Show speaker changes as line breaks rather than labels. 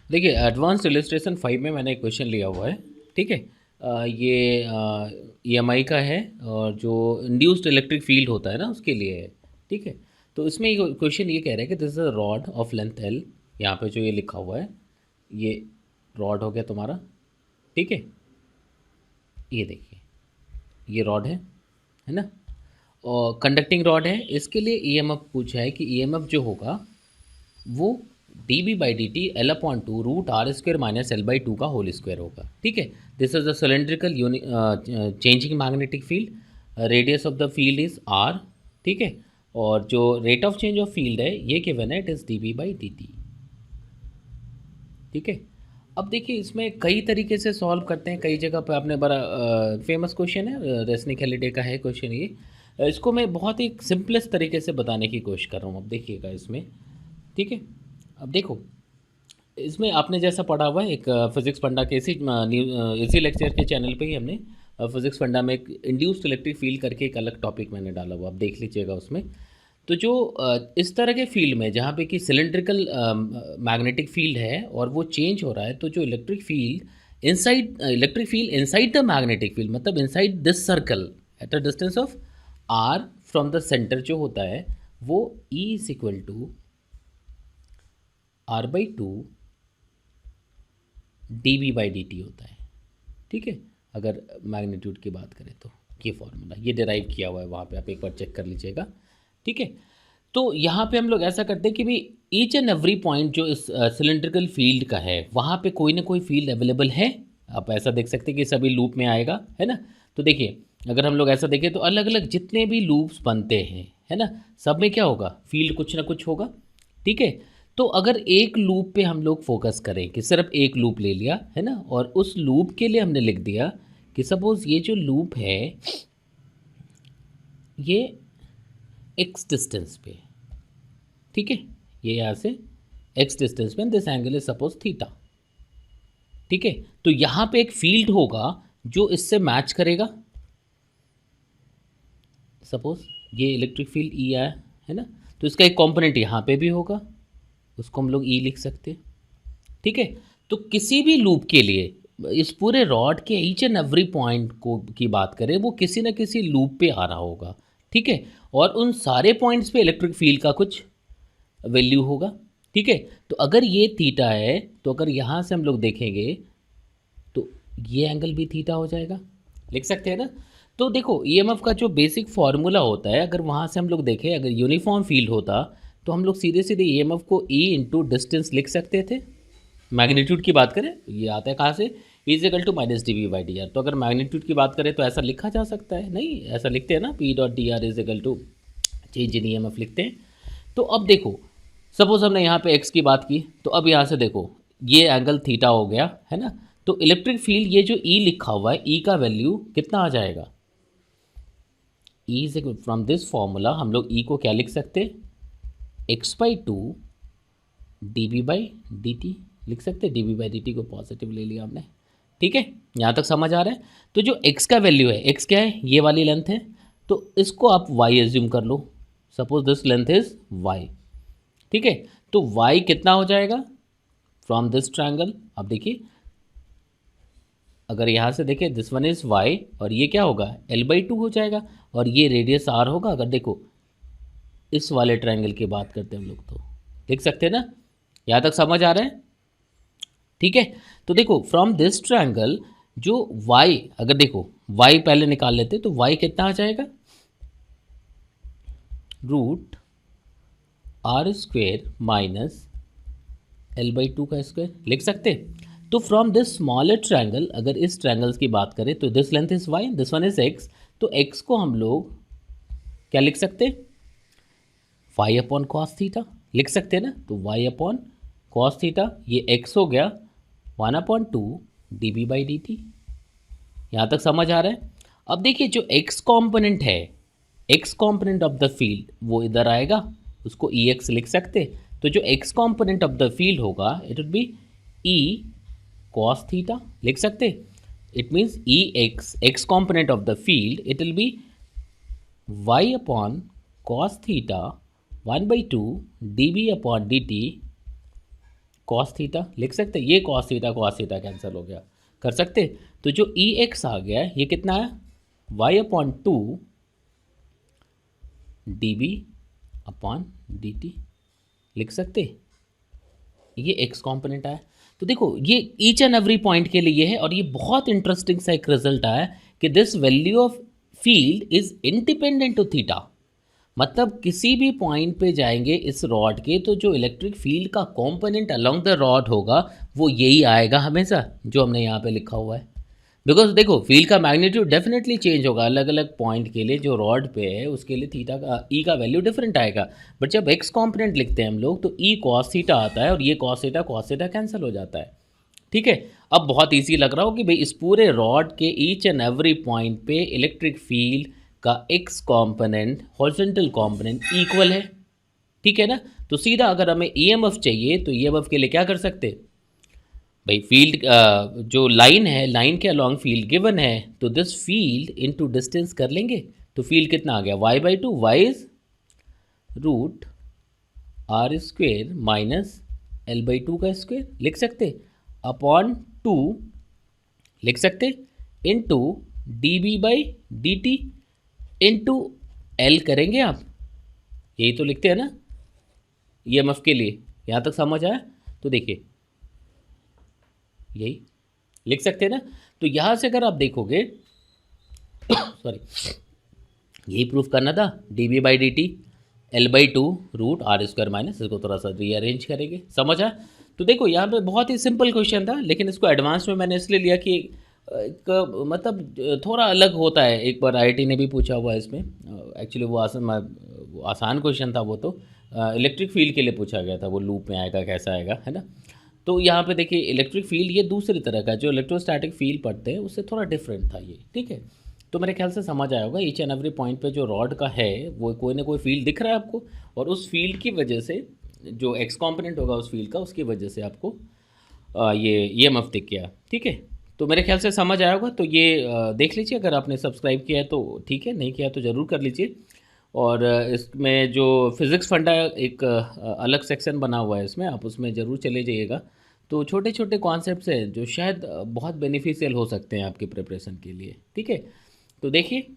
देखिए advanced illustration 5 में मैंने एक क्वेश्चन लिया हुआ है। ठीक है। ये ईएमआई का है और जो इंड्यूस्ड इलेक्ट्रिक फील्ड होता है ना उसके लिए है। ठीक है। तो इसमें ये क्वेश्चन ये कह रहा है कि this is a rod of length L. यहाँ पे जो ये लिखा हुआ है ये रॉड हो गया तुम्हारा। ठीक है। ये देखिए ये रॉड है ना। और कंडक्टिंग रॉड है। इसके लिए ईएमएफ पूछा है कि ईएमएफ जो होगा वो D B by D T L upon two root R square minus L by two का होल स्क्वायर होगा। ठीक है। This is the cylindrical changing magnetic field. Radius of the field is R. ठीक है। और जो rate of change of field है ये गिवन है, it is D B by D T. ठीक है। अब देखिए इसमें कई तरीके से सॉल्व करते हैं। कई जगह पे आपने बड़ा फेमस क्वेश्चन है, रेसनिक हेलिडे का है क्वेश्चन ये। इसको मैं बहुत ही सिंपलेस्ट तरीके से बताने की कोशिश कर रहा हूँ। अब देखिएगा इसमें। ठीक है। अब देखो इसमें आपने जैसा पढ़ा हुआ है, एक फिजिक्स फंडा के इसी लेक्चर के चैनल पे ही हमने फिजिक्स फंडा में एक इंड्यूस्ड इलेक्ट्रिक फील्ड करके एक अलग टॉपिक मैंने डाला हुआ, आप देख लीजिएगा उसमें। तो जो इस तरह के फील्ड में जहाँ पे कि सिलेंड्रिकल मैग्नेटिक फील्ड है और वो चेंज हो रहा है, तो जो electric field inside the magnetic field, मतलब inside this circle at a distance of r from the centre जो होता है वो E is equal to r by two D B by D t होता है। ठीक है। अगर मैग्नीट्यूड की बात करें तो ये फॉर्मूला ये डिराइव किया हुआ है वहाँ पे, आप एक बार चेक कर लीजिएगा। ठीक है। तो यहाँ पे हम लोग ऐसा करते हैं कि भाई ईच एंड एवरी पॉइंट जो इस सिलेंड्रिकल फील्ड का है वहाँ पे कोई ना कोई फील्ड अवेलेबल है। आप ऐसा देख सकते हैं कि सभी लूप में आएगा, है ना। तो देखिए अगर हम लोग ऐसा देखें तो अलग अलग जितने भी लूप्स बनते हैं, है ना, सब में क्या होगा, फील्ड कुछ ना कुछ होगा। ठीक है। तो अगर एक लूप पे हम लोग फोकस करें कि सिर्फ एक लूप ले लिया, है ना, और उस लूप के लिए हमने लिख दिया कि सपोज ये जो लूप है ये एक्स डिस्टेंस पे, ठीक है, ये यहाँ से एक्स डिस्टेंस पे, this angle is suppose theta. ठीक है। तो यहाँ पे एक फील्ड होगा जो इससे मैच करेगा। सपोज ये इलेक्ट्रिक फील्ड ई आया, है ना, तो इसका एक कंपोनेंट यहाँ पे भी होगा, उसको हम लोग ई लिख सकते हैं। ठीक है। तो किसी भी लूप के लिए इस पूरे रॉड के ईच एंड एवरी पॉइंट को की बात करें वो किसी न किसी लूप पे आ रहा होगा। ठीक है। और उन सारे पॉइंट्स पे इलेक्ट्रिक फील्ड का कुछ वैल्यू होगा। ठीक है। तो अगर ये थीटा है तो अगर यहाँ से हम लोग देखेंगे तो ये एंगल भी थीटा हो जाएगा, लिख सकते हैं ना। तो देखो ईएमएफ का जो बेसिक फार्मूला होता है, अगर वहाँ से हम लोग देखें, अगर यूनिफॉर्म फील्ड होता तो हम लोग सीधे सीधे ईएमएफ को ई इंटू डिस्टेंस लिख सकते थे। मैग्नीट्यूड की बात करें ये आता है कहाँ से, is equal to minus D V by D R. तो अगर मैग्नीट्यूड की बात करें तो ऐसा लिखा जा सकता है, नहीं ऐसा लिखते हैं ना, P dot D R is equal to change in EMF लिखते हैं। तो अब देखो सपोज हमने यहाँ पे एक्स की बात की, तो अब यहाँ से देखो ये एंगल थीटा हो गया, है ना। तो इलेक्ट्रिक फील्ड ये जो ई लिखा हुआ है, ई का वैल्यू कितना आ जाएगा, ई से फ्रॉम दिस फॉर्मूला हम लोग ई को क्या लिख सकते हैं, X by two D B by D T लिख सकते हैं। D B by D T को पॉजिटिव ले लिया हमने। ठीक है। यहाँ तक समझ आ रहा है। तो जो x का वैल्यू है, x क्या है, ये वाली लेंथ है, तो इसको आप y एज्यूम कर लो। Suppose this length is y। ठीक है। तो y कितना हो जाएगा फ्रॉम दिस ट्रायंगल। अब देखिए अगर यहाँ से देखें दिस वन इज y और ये क्या होगा l बाई टू हो जाएगा और ये रेडियस r होगा। अगर देखो इस वाले ट्रायंगल की बात करते हैं हम लोग तो लिख सकते हैं ना। यहाँ तक समझ आ रहा है। ठीक है। तो देखो फ्रॉम दिस ट्रायंगल जो y, अगर देखो y पहले निकाल लेते तो y कितना आ जाएगा, root R square minus L by two का स्क्वायर लिख सकते। तो फ्रॉम दिस स्मॉलर ट्रायंगल, अगर इस ट्रायंगल्स की बात करें तो this length is y, this one is x, तो x को हम लोग क्या लिख सकते, y अपॉन कॉस थीटा लिख सकते हैं ना। तो y अपॉन कॉस थीटा, ये x हो गया 1/2 D B by D T. यहाँ तक समझ आ रहा है। अब देखिए जो x कॉम्पोनेंट है, x component of the field वो इधर आएगा, उसको ई एक्स लिख सकते। तो जो x component of the field होगा it would be E cos theta लिख सकते। It means E x component of the field it will be y upon cos theta 1/2 D B upon D t cos theta लिख सकते, ये cos theta cancel हो गया, कर सकते। तो जो ई एक्स आ गया ये कितना है, Y upon two D B upon D T लिख सकते, ये एक्स कॉम्पोनेंट आया। तो देखो ये ईच एंड एवरी पॉइंट के लिए है, और ये बहुत इंटरेस्टिंग सा एक रिजल्ट आया कि this value of field is independent to theta. मतलब किसी भी पॉइंट पे जाएंगे इस रॉड के, तो जो इलेक्ट्रिक फील्ड का कंपोनेंट अलोंग द रॉड होगा वो यही आएगा हमेशा, जो हमने यहाँ पे लिखा हुआ है। बिकॉज देखो फील्ड का मैग्नीट्यूड डेफिनेटली चेंज होगा अलग अलग पॉइंट के लिए, जो रॉड पे है उसके लिए थीटा का ई का वैल्यू डिफरेंट आएगा। बट जब एक्स कॉम्पोनेंट लिखते हैं हम लोग तो ई कॉस थीटा आता है, और ये कॉस थीटा कैंसिल हो जाता है। ठीक है, अब बहुत ईजी लग रहा हो कि भाई इस पूरे रॉड के ईच एंड एवरी पॉइंट पे इलेक्ट्रिक फील्ड का x component horizontal component equal है। ठीक है ना, तो सीधा अगर हमें ईएमएफ चाहिए तो ईएमएफ के लिए क्या कर सकते, भाई फील्ड जो लाइन है, लाइन के अलॉन्ग फील्ड गिवन है, तो दिस फील्ड इनटू डिस्टेंस कर लेंगे। तो फील्ड कितना आ गया, y/2, y is root R square minus l/2 का स्क्वेयर लिख सकते, अपॉन 2 लिख सकते, इनटू dB/dt इनटू l करेंगे आप, यही तो लिखते हैं ना ईएमएफ के लिए। यहाँ तक समझ आया? तो देखिए यही लिख सकते हैं ना। तो यहाँ से अगर आप देखोगे सॉरी, यही प्रूफ करना था, dB/dt l/2 root are square minus, इसको थोड़ा सा रीअरेंज करेंगे, समझ आया? तो देखो यहाँ पे बहुत ही सिंपल क्वेश्चन था, लेकिन इसको एडवांस में मैंने इसलिए लिया कि एक मतलब थोड़ा अलग होता है। एक बार आईआईटी ने भी पूछा हुआ है इसमें, एक्चुअली वो आसान क्वेश्चन था, वो तो इलेक्ट्रिक फील्ड के लिए पूछा गया था, वो लूप में आएगा कैसा आएगा, है ना। तो यहाँ पे देखिए इलेक्ट्रिक फील्ड ये दूसरी तरह का, जो इलेक्ट्रोस्टैटिक फील्ड पढ़ते हैं उससे थोड़ा डिफरेंट था ये। ठीक है, तो मेरे ख्याल से समझ आया होगा। ईच एंड एवरी पॉइंट पे जो रॉड का है वो कोई ना कोई फील्ड दिख रहा है आपको, और उस फील्ड की वजह से जो एक्स कॉम्पोनेंट होगा उस फील्ड का, उसकी वजह से आपको ये ईएमएफ दिख गया। ठीक है, तो मेरे ख्याल से समझ आया होगा। तो ये देख लीजिए, अगर आपने सब्सक्राइब किया है तो ठीक है, नहीं किया तो ज़रूर कर लीजिए। और इसमें जो फिज़िक्स फंडा एक अलग सेक्शन बना हुआ है इसमें, आप उसमें ज़रूर चले जाइएगा। तो छोटे छोटे कॉन्सेप्ट्स हैं जो शायद बहुत बेनिफिशियल हो सकते हैं आपके प्रिपरेशन के लिए। ठीक है, तो देखिए